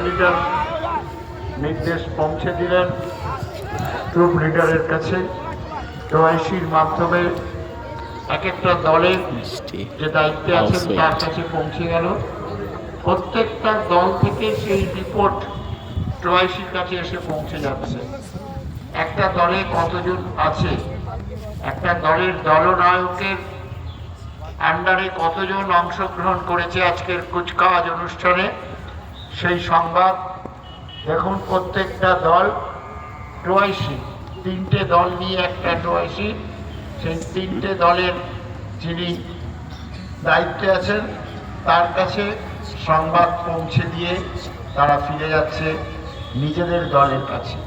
লিডারের নির্দেশ পৌঁছে দিলেন গ্রুপ লিডারের কাছে। ওআইসির মাধ্যমে এক একটা দলের যে দায়িত্বে আছেন তার কাছে পৌঁছে গেল। প্রত্যেকটা দল থেকে সেই রিপোর্ট ওআইসির কাছে এসে পৌঁছে যাচ্ছে। একটা দলে কতজন আছে, একটা দলের দলনায়কের আন্ডারে কতজন অংশগ্রহণ করেছে আজকের কুচকাওয়াজ অনুষ্ঠানে, সেই সংবাদ দেখুন। প্রত্যেকটা দল ওআইসি, 3টে দল নিয়ে একটা ওআইসি, সেই 3টে দলের যিনি দায়িত্বে আছেন তার কাছে সংবাদ পৌঁছে দিয়ে তারা ফিরে যাচ্ছে নিজেদের দলের কাছে।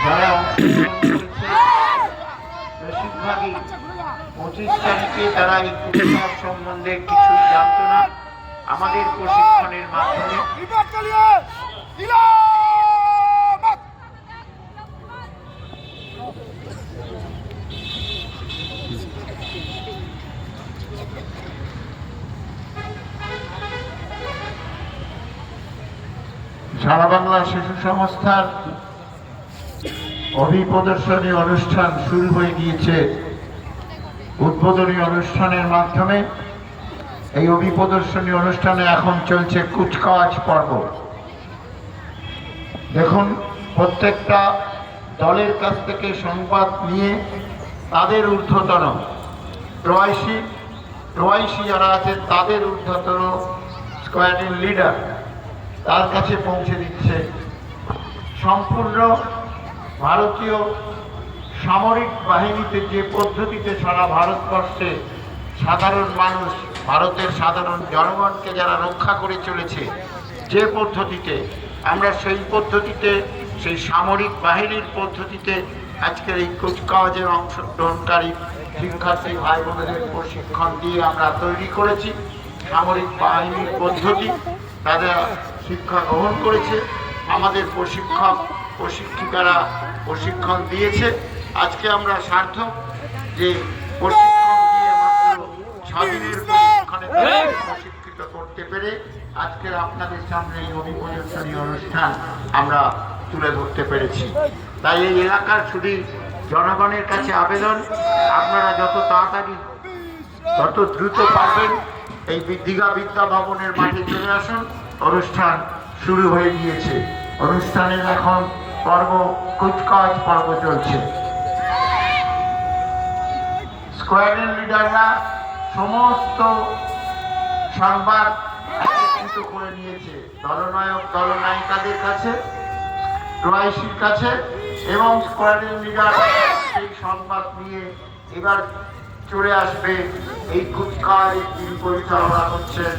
যারা বেশিরভাগই 25 তারিখে তারা এই কুচকাওয়াজ সম্বন্ধে কিছু জানত না। আমাদের প্রশিক্ষণের মাধ্যমে সারা বাংলা শিশু সংস্থার অভিপ্রদর্শনী অনুষ্ঠান শুরু হয়ে গিয়েছে। উদ্বোধনী অনুষ্ঠানের মাধ্যমে এই অভিপ্রদর্শনী অনুষ্ঠানে এখন চলছে কুচকাওয়াজ পর্ব। দেখুন, প্রত্যেকটা দলের কাছ থেকে সংবাদ নিয়ে তাদের ঊর্ধ্বতন ওআইসি যারা আছে তাদের ঊর্ধ্বতন স্কোয়াড্রন লিডার তার কাছে পৌঁছে দিচ্ছে। সম্পূর্ণ ভারতীয় সামরিক বাহিনীতে যে পদ্ধতিতে সারা ভারতবর্ষে সাধারণ মানুষ, ভারতের সাধারণ জনগণকে যারা রক্ষা করে চলেছে, যে পদ্ধতিতে আমরা সেই পদ্ধতিতে, সেই সামরিক বাহিনীর পদ্ধতিতে আজকের এই কুচকাওয়াজের অংশগ্রহণকারী শিক্ষার্থী ভাই বোনদের প্রশিক্ষণ দিয়ে আমরা তৈরি করেছি। সামরিক বাহিনীর পদ্ধতি তারা শিক্ষা গ্রহণ করেছে, আমাদের প্রশিক্ষিকারা প্রশিক্ষণ দিয়েছে। আজকে আমরা সার্থক যে প্রশিক্ষণ দিয়ে মাত্র 6 দিনের প্রশিক্ষণে প্রশিক্ষিত করতে পেরে আজকের আপনাদের সামনে এই অভিপ্রদর্শনী অনুষ্ঠান আমরা তুলে ধরতে পেরেছি। তাই এই এলাকার শুধু জনগণের কাছে আবেদন, আপনারা যত তাড়াতাড়ি যত দ্রুত পারবেন এই দীঘা বিদ্যা ভবনের মাঠে চলে আসুন। অনুষ্ঠান শুরু হয়ে গিয়েছে। অনুষ্ঠানের এখন কুচকাওয়াজ পর্ব চলছে। স্কোয়াড্রন লিডাররা সমস্ত সংবাদ একত্রিত করে নিয়েছে দলনায়ক দলনায়িকাদের কাছে, ওআইসির কাছে, এবং স্কোয়াড্রন লিডার সেই সংবাদ নিয়ে এবার চলে আসবে এই কুচকাওয়াজ যিনি পরিচালনা করছেন